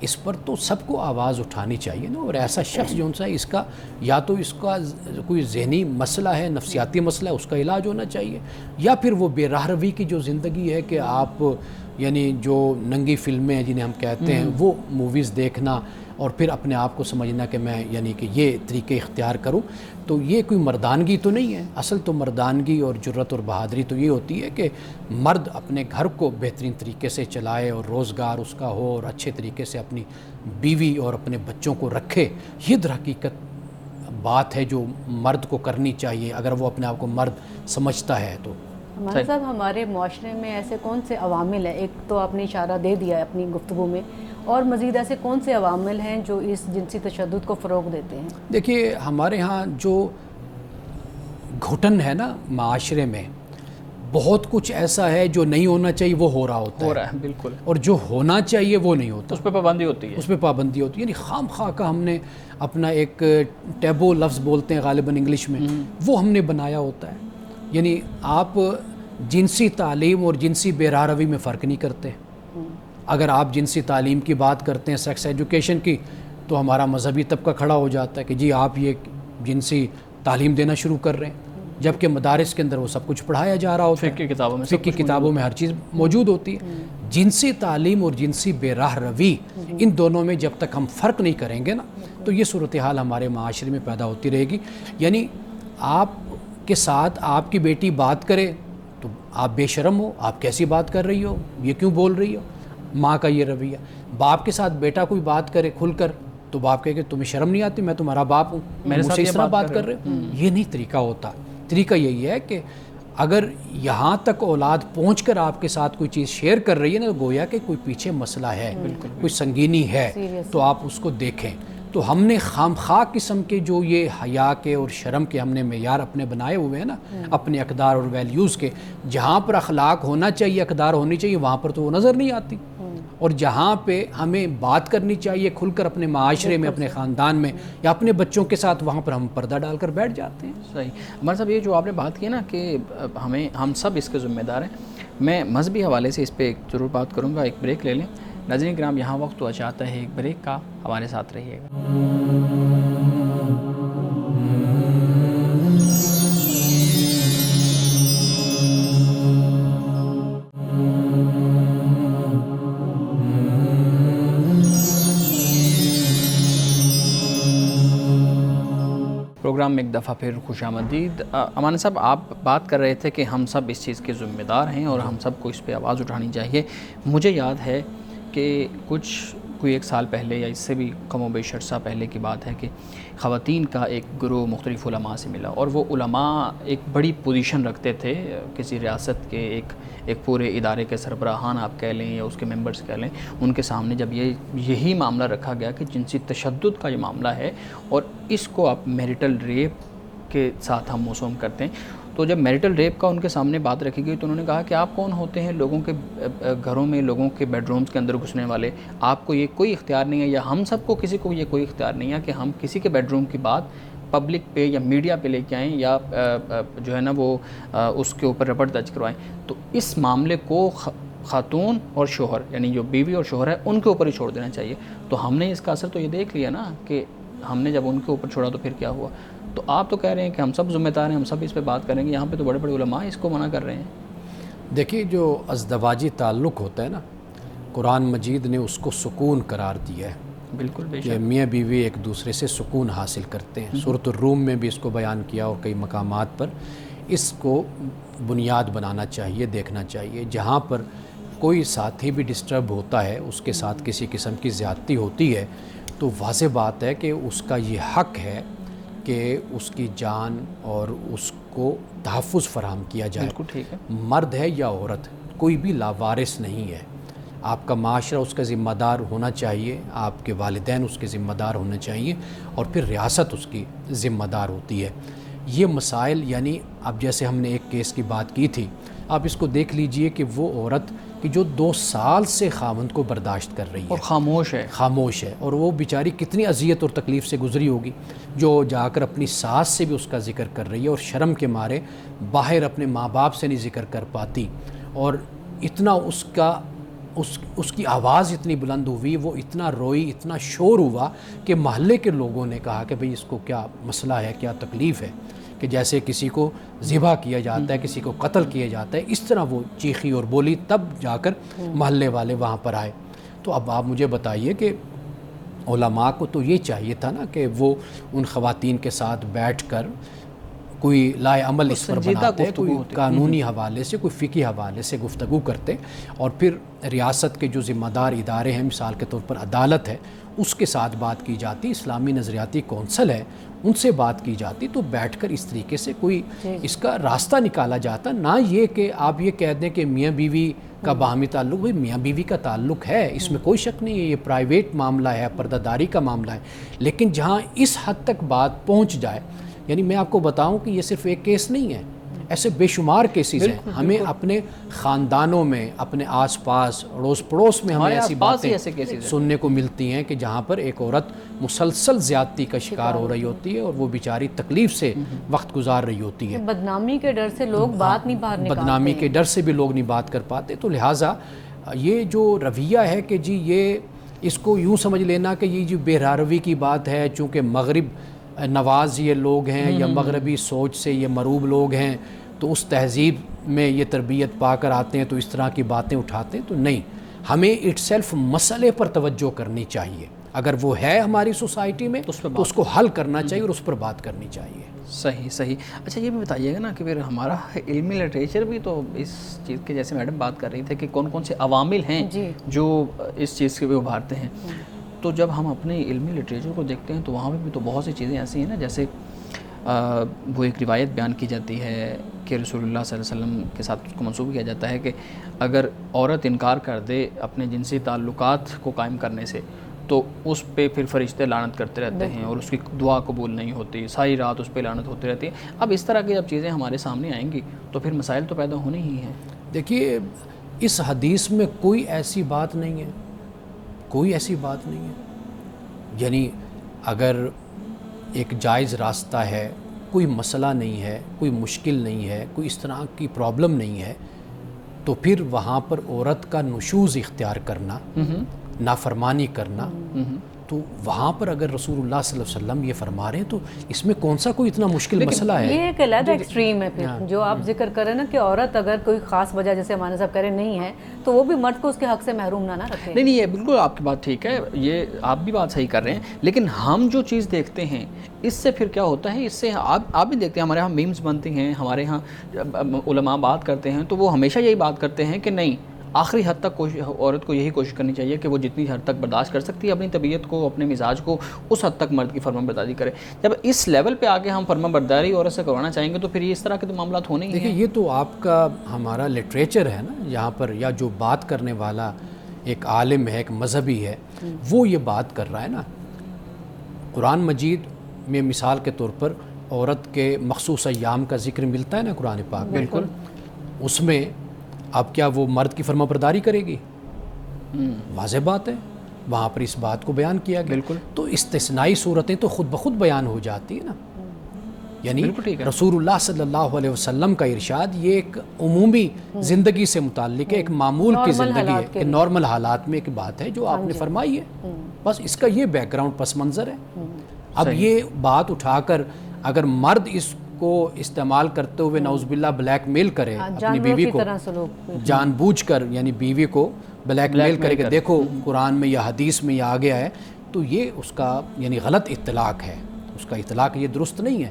اس پر تو سب کو آواز اٹھانی چاہیے نا. اور ایسا شخص جو ہے اس کا یا تو اس کا کوئی ذہنی مسئلہ ہے, نفسیاتی مسئلہ ہے, اس کا علاج ہونا چاہیے, یا پھر وہ بے راہ روی کی جو زندگی ہے کہ آپ یعنی جو ننگی فلمیں جنہیں ہم کہتے ہیں وہ موویز دیکھنا اور پھر اپنے آپ کو سمجھنا کہ میں یعنی کہ یہ طریقے اختیار کروں, تو یہ کوئی مردانگی تو نہیں ہے. اصل تو مردانگی اور جرت اور بہادری تو یہ ہوتی ہے کہ مرد اپنے گھر کو بہترین طریقے سے چلائے اور روزگار اس کا ہو, اور اچھے طریقے سے اپنی بیوی اور اپنے بچوں کو رکھے. یہ در حقیقت بات ہے جو مرد کو کرنی چاہیے اگر وہ اپنے آپ کو مرد سمجھتا ہے. تو ہمارے صاحب ہمارے معاشرے میں ایسے کون سے عوامل ہیں, ایک تو آپ نے اشارہ دے دیا ہے اپنی گفتگو میں, اور مزید ایسے کون سے عوامل ہیں جو اس جنسی تشدد کو فروغ دیتے ہیں؟ دیکھیے, ہمارے ہاں جو گھٹن ہے نا معاشرے میں, بہت کچھ ایسا ہے جو نہیں ہونا چاہیے وہ ہو رہا ہوتا ہے بالکل, اور جو ہونا چاہیے وہ نہیں ہوتا, اس پہ پابندی ہوتی ہے. یعنی خام خواہ کا ہم نے اپنا ایک ٹیبو لفظ بولتے ہیں غالباً انگلش میں, وہ ہم نے بنایا ہوتا ہے. یعنی آپ جنسی تعلیم اور جنسی بے راہ روی میں فرق نہیں کرتے. اگر آپ جنسی تعلیم کی بات کرتے ہیں, سیکس ایجوکیشن کی, تو ہمارا مذہبی طبقہ کھڑا ہو جاتا ہے کہ جی آپ یہ جنسی تعلیم دینا شروع کر رہے ہیں, جبکہ مدارس کے اندر وہ سب کچھ پڑھایا جا رہا ہوتا ہے, فقہ کی کتابوں میں ہر چیز موجود ہوتی ہے. جنسی تعلیم اور جنسی بے راہ روی, ان دونوں میں جب تک ہم فرق نہیں کریں گے نا, تو یہ صورتحال ہمارے معاشرے میں پیدا ہوتی رہے گی. یعنی آپ کے ساتھ آپ کی بیٹی بات کرے تو آپ بے شرم ہو, آپ کیسی بات کر رہی ہو, یہ کیوں بول رہی ہو, ماں کا یہ رویہ. باپ کے ساتھ بیٹا کوئی بات کرے کھل کر تو باپ کہے کہ تمہیں شرم نہیں آتی, میں تمہارا باپ ہوں, میرے ساتھ اس طرح بات کر رہے ہو. یہ نہیں طریقہ ہوتا. طریقہ یہی ہے کہ اگر یہاں تک اولاد پہنچ کر آپ کے ساتھ کوئی چیز شیئر کر رہی ہے نا, گویا کہ کوئی پیچھے مسئلہ ہے, کوئی سنگینی ہے, تو آپ اس کو دیکھیں. تو ہم نے خام خواہ قسم کے جو یہ حیا کے اور شرم کے ہم نے معیار اپنے بنائے ہوئے ہیں نا اپنے اقدار اور ویلیوز کے، جہاں پر اخلاق ہونا چاہیے، اقدار ہونی چاہیے، وہاں پر تو وہ نظر نہیں آتی، اور جہاں پہ ہمیں بات کرنی چاہیے کھل کر اپنے معاشرے میں، اپنے خاندان میں یا اپنے بچوں کے ساتھ، وہاں پر ہم پردہ ڈال کر بیٹھ جاتے ہیں۔ صحیح ہمارے صاحب، یہ جو آپ نے بات کی نا کہ ہم سب اس کے ذمہ دار ہیں، میں مذہبی حوالے سے اس پہ ضرور بات کروں گا، ایک بریک لے لیں۔ ناظرین کرام، یہاں وقت تو چاہتا ہے ایک بریک کا، ہمارے ساتھ رہیے گا۔ پروگرام میں ایک دفعہ پھر خوش آمدید۔ امان صاحب، آپ بات کر رہے تھے کہ ہم سب اس چیز کے ذمہ دار ہیں اور ہم سب کو اس پہ آواز اٹھانی چاہیے۔ مجھے یاد ہے کہ کوئی ایک سال پہلے یا اس سے بھی کم و بیش عرصہ پہلے کی بات ہے کہ خواتین کا ایک گروہ مختلف علماء سے ملا، اور وہ علماء ایک بڑی پوزیشن رکھتے تھے کسی ریاست کے، ایک پورے ادارے کے سربراہان آپ کہہ لیں یا اس کے ممبرز کہہ لیں، ان کے سامنے جب یہی معاملہ رکھا گیا کہ جنسی تشدد کا یہ معاملہ ہے اور اس کو آپ میریٹل ریپ کے ساتھ ہم موسوم کرتے ہیں، تو جب میریٹل ریپ کا ان کے سامنے بات رکھی گئی تو انہوں نے کہا کہ آپ کون ہوتے ہیں لوگوں کے گھروں میں، لوگوں کے بیڈ رومز کے اندر گھسنے والے؟ آپ کو یہ کوئی اختیار نہیں ہے، یا ہم سب کو کسی کو یہ کوئی اختیار نہیں ہے کہ ہم کسی کے بیڈ روم کی بات پبلک پہ یا میڈیا پہ لے کے آئیں یا جو ہے نا وہ اس کے اوپر رپورٹ درج کروائیں۔ تو اس معاملے کو خاتون اور شوہر، یعنی جو بیوی اور شوہر ہے، ان کے اوپر ہی چھوڑ دینا چاہیے۔ تو ہم نے اس کا اثر تو یہ دیکھ لیا نا کہ ہم نے جب ان کے اوپر چھوڑا تو پھر کیا ہوا۔ تو آپ تو کہہ رہے ہیں کہ ہم سب ذمہ دار ہیں، ہم سب اس پہ بات کریں گے، یہاں پہ تو بڑے بڑے علماء اس کو منع کر رہے ہیں۔ دیکھیے، جو ازدواجی تعلق ہوتا ہے نا، قرآن مجید نے اس کو سکون قرار دیا ہے۔ بالکل بے کہ شک، میاں بیوی ایک دوسرے سے سکون حاصل کرتے ہیں۔ سورۃ الروم میں بھی اس کو بیان کیا اور کئی مقامات پر اس کو بنیاد بنانا چاہیے، دیکھنا چاہیے۔ جہاں پر کوئی ساتھی بھی ڈسٹرب ہوتا ہے، اس کے ساتھ کسی قسم کی زیادتی ہوتی ہے، تو واضح بات ہے کہ اس کا یہ حق ہے کہ اس کی جان اور اس کو تحفظ فراہم کیا جائے۔ بالکل ٹھیک ہے۔ مرد ہے یا عورت، کوئی بھی لاوارث نہیں ہے۔ آپ کا معاشرہ اس کا ذمہ دار ہونا چاہیے، آپ کے والدین اس کے ذمہ دار ہونا چاہیے، اور پھر ریاست اس کی ذمہ دار ہوتی ہے۔ یہ مسائل، یعنی اب جیسے ہم نے ایک کیس کی بات کی تھی، آپ اس کو دیکھ لیجئے کہ وہ عورت کہ جو 2 سال سے خاوند کو برداشت کر رہی ہے اور خاموش ہے، اور وہ بیچاری کتنی اذیت اور تکلیف سے گزری ہوگی، جو جا کر اپنی ساس سے بھی اس کا ذکر کر رہی ہے، اور شرم کے مارے باہر اپنے ماں باپ سے نہیں ذکر کر پاتی، اور اتنا اس کی آواز اتنی بلند ہوئی، وہ اتنا روئی، اتنا شور ہوا کہ محلے کے لوگوں نے کہا کہ بھئی اس کو کیا مسئلہ ہے، کیا تکلیف ہے، کہ جیسے کسی کو ذبح کیا جاتا ہے، کسی کو قتل کیا جاتا ہے، اس طرح وہ چیخی اور بولی، تب جا کر محلے والے وہاں پر آئے۔ تو اب آپ مجھے بتائیے کہ علماء کو تو یہ چاہیے تھا نا کہ وہ ان خواتین کے ساتھ بیٹھ کر کوئی لائے عمل اس پر بناتے، کوئی قانونی حوالے سے، کوئی فقہی حوالے سے گفتگو کرتے، اور پھر ریاست کے جو ذمہ دار ادارے ہیں، مثال کے طور پر عدالت ہے، اس کے ساتھ بات کی جاتی، اسلامی نظریاتی کونسل ہے، ان سے بات کی جاتی، تو بیٹھ کر اس طریقے سے کوئی اس کا راستہ نکالا جاتا، نہ یہ کہ آپ یہ کہہ دیں کہ میاں بیوی کا باہمی تعلق۔ بھائی میاں بیوی کا تعلق ہے، اس میں کوئی شک نہیں ہے، یہ پرائیویٹ معاملہ ہے، پردہ داری کا معاملہ ہے، لیکن جہاں اس حد تک بات پہنچ جائے، یعنی میں آپ کو بتاؤں کہ یہ صرف ایک کیس نہیں ہے، ایسے بے شمار کیسز ہیں۔ ہمیں اپنے خاندانوں میں، اپنے آس پاس، اڑوس پڑوس میں ہمیں ایسی باتیں سننے کو ملتی ہیں کہ جہاں پر ایک عورت مسلسل زیادتی کا شکار ہو رہی ہوتی ہے، اور وہ بیچاری تکلیف سے وقت گزار رہی ہوتی ہے۔ بدنامی کے ڈر سے لوگ بات نہیں باہر نکالتے، بدنامی کے ڈر سے بھی لوگ نہیں بات کر پاتے، تو لہٰذا یہ جو رویہ ہے کہ جی یہ اس کو یوں سمجھ لینا کہ یہ جو بے راروی کی بات ہے، چونکہ مغرب نواز یہ لوگ ہیں یا مغربی سوچ سے یہ مروب لوگ ہیں، تو اس تہذیب میں یہ تربیت پا کر آتے ہیں تو اس طرح کی باتیں اٹھاتے ہیں، تو نہیں، ہمیں اٹ سیلف مسئلے پر توجہ کرنی چاہیے۔ اگر وہ ہے ہماری سوسائٹی میں تو اس کو حل کرنا چاہیے اور اس پر بات کرنی چاہیے۔ صحیح۔ اچھا یہ بھی بتائیے گا نا کہ پھر ہمارا علمی لٹریچر بھی تو اس چیز کے، جیسے میڈم بات کر رہی تھے کہ کون کون سے عوامل ہیں جو اس چیز کے بھی ابھارتے ہیں، تو جب ہم اپنے علمی لٹریچر کو دیکھتے ہیں تو وہاں پہ بھی تو بہت سی چیزیں ایسی ہیں نا، جیسے وہ ایک روایت بیان کی جاتی ہے کہ رسول اللہ صلی اللہ علیہ وسلم کے ساتھ اس کو منسوب کیا جاتا ہے کہ اگر عورت انکار کر دے اپنے جنسی تعلقات کو قائم کرنے سے تو اس پہ پھر فرشتے لعنت کرتے رہتے ہیں اور اس کی دعا قبول نہیں ہوتی، ساری رات اس پہ لعنت ہوتی رہتی ہے۔ اب اس طرح کی جب چیزیں ہمارے سامنے آئیں گی تو پھر مسائل تو پیدا ہونے ہی ہیں۔ دیکھیے اس حدیث میں کوئی ایسی بات نہیں ہے، کوئی ایسی بات نہیں ہے، یعنی اگر ایک جائز راستہ ہے، کوئی مسئلہ نہیں ہے، کوئی مشکل نہیں ہے، کوئی اس طرح کی پرابلم نہیں ہے، تو پھر وہاں پر عورت کا نشوز اختیار کرنا، نافرمانی کرنا، تو وہاں پر اگر رسول اللہ صلی اللہ علیہ وسلم یہ فرما رہے ہیں تو اس میں کون سا کوئی اتنا مشکل مسئلہ ہے؟ یہ ایک علیحدہ ایکسٹریم ہے پھر جو آپ ذکر کریں نا کہ عورت اگر کوئی خاص وجہ جیسے ہمارے صاحب کہہ رہے نہیں ہے تو وہ بھی مرد کو اس کے حق سے محروم نہ رکھے۔ نہیں یہ بالکل آپ کی بات ٹھیک ہے، یہ آپ بھی بات صحیح کر رہے ہیں، لیکن ہم جو چیز دیکھتے ہیں اس سے پھر کیا ہوتا ہے، اس سے آپ بھی دیکھتے ہیں ہمارے ہاں میمز بنتے ہیں، ہمارے ہاں علماء بات کرتے ہیں تو وہ ہمیشہ یہی بات کرتے ہیں کہ نہیں، آخری حد تک عورت کو یہی کوشش کرنی چاہیے کہ وہ جتنی حد تک برداشت کر سکتی ہے اپنی طبیعت کو، اپنے مزاج کو، اس حد تک مرد کی فرمانبرداری کرے۔ جب اس لیول پہ آگے ہم فرمانبرداری عورت سے کروانا چاہیں گے تو پھر اس طرح کے تو معاملات ہونے ہی ہیں۔ دیکھیں یہ تو آپ کا ہمارا لٹریچر ہے نا یہاں پر، یا جو بات کرنے والا ایک عالم ہے، ایک مذہبی ہے، وہ یہ بات کر رہا ہے نا۔ قرآن مجید میں مثال کے طور پر عورت کے مخصوص ایام کا ذکر ملتا ہے نا قرآن پاک، بالکل، اس میں اب کیا وہ مرد کی فرمانبرداری کرے گی؟ واضح بات ہے، وہاں پر اس بات کو بیان کیا گیا۔ بالکل، تو استثنائی صورتیں تو خود بخود بیان ہو جاتی ہے نا، یعنی رسول اللہ صلی اللہ علیہ وسلم کا ارشاد یہ ایک عمومی زندگی سے متعلق ہے، ایک معمول کی زندگی ہے، کہ نارمل حالات میں ایک بات ہے جو آپ نے فرمائی ہے، بس اس کا یہ بیک گراؤنڈ پس منظر ہے۔ اب یہ بات اٹھا کر اگر مرد اس کو استعمال کرتے ہوئے نعوذ باللہ بلیک میل کرے اپنی بیوی کو، جان بوجھ کر یعنی بیوی کو بلیک میل کرے کہ دیکھو قرآن میں یا حدیث میں یہ آ گیا ہے، تو یہ اس کا یعنی غلط اطلاق ہے، اس کا اطلاق یہ درست نہیں ہے۔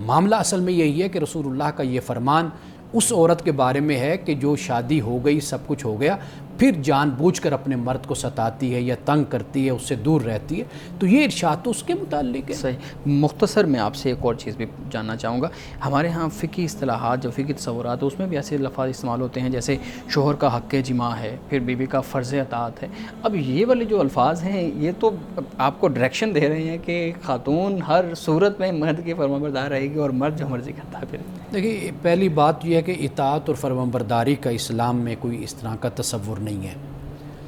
معاملہ اصل میں یہی ہے کہ رسول اللہ کا یہ فرمان اس عورت کے بارے میں ہے کہ جو شادی ہو گئی، سب کچھ ہو گیا، پھر جان بوجھ کر اپنے مرد کو ستاتی ہے یا تنگ کرتی ہے، اس سے دور رہتی ہے، تو یہ ارشاد تو اس کے متعلق ہے۔ صحیح۔ مختصر میں آپ سے ایک اور چیز بھی جاننا چاہوں گا، ہمارے ہاں فقہی اصطلاحات جو فقہی تصورات ہیں اس میں بھی ایسے لفظ استعمال ہوتے ہیں جیسے شوہر کا حق جماع ہے، پھر بیوی کا فرض اطاعت ہے۔ اب یہ والے جو الفاظ ہیں یہ تو آپ کو ڈائریکشن دے رہے ہیں کہ خاتون ہر صورت میں مرد کی فرمانبردار رہے گی اور مرد جو مرضی کرتا ہے۔ پھر دیکھیے پہلی بات یہ ہے کہ اطاعت اور فرمانبرداری کا اسلام میں کوئی اس طرح کا تصور نہیں ہے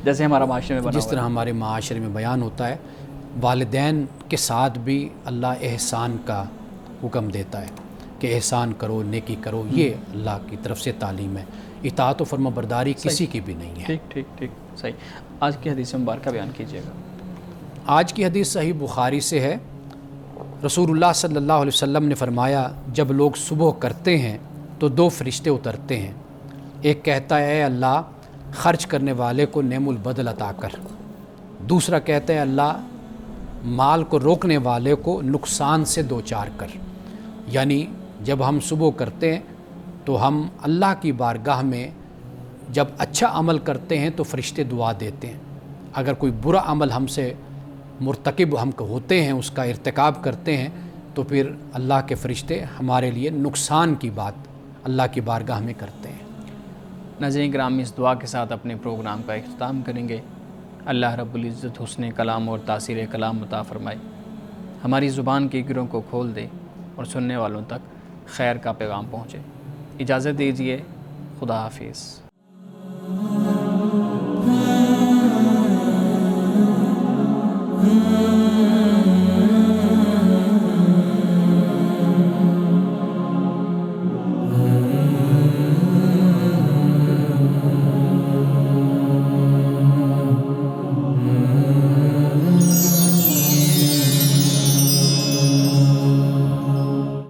جیسے ہمارا معاشرے میں بنا جس طرح ہمارے معاشرے میں بیان ہوتا ہے۔ والدین کے ساتھ بھی اللہ احسان کا حکم دیتا ہے کہ احسان کرو، نیکی کرو، یہ اللہ کی طرف سے تعلیم ہے۔ اطاعت و فرمانبرداری کسی کی بھی نہیں ہے۔ ٹھیک صحیح۔ آج کی حدیث مبارکہ بیان کیجیے گا۔ آج کی حدیث صحیح بخاری سے ہے۔ رسول اللہ صلی اللہ علیہ وسلم نے فرمایا جب لوگ صبح کرتے ہیں تو دو فرشتے اترتے ہیں، ایک کہتا ہے اے اللہ خرچ کرنے والے کو نعم البدل عطا کر، دوسرا کہتا ہے اللہ مال کو روکنے والے کو نقصان سے دوچار کر۔ یعنی جب ہم صبح کرتے ہیں تو ہم اللہ کی بارگاہ میں جب اچھا عمل کرتے ہیں تو فرشتے دعا دیتے ہیں، اگر کوئی برا عمل ہم سے مرتکب ہم ہوتے ہیں، اس کا ارتکاب کرتے ہیں، تو پھر اللہ کے فرشتے ہمارے لیے نقصان کی بات اللہ کی بارگاہ میں کرتے ہیں۔ ناظرین کرام، اس دعا کے ساتھ اپنے پروگرام کا اختتام کریں گے۔ اللہ رب العزت حسن کلام اور تاثیر کلام عطا فرمائے، ہماری زبان کی گروں کو کھول دے اور سننے والوں تک خیر کا پیغام پہنچے۔ اجازت دیجیے، خدا حافظ۔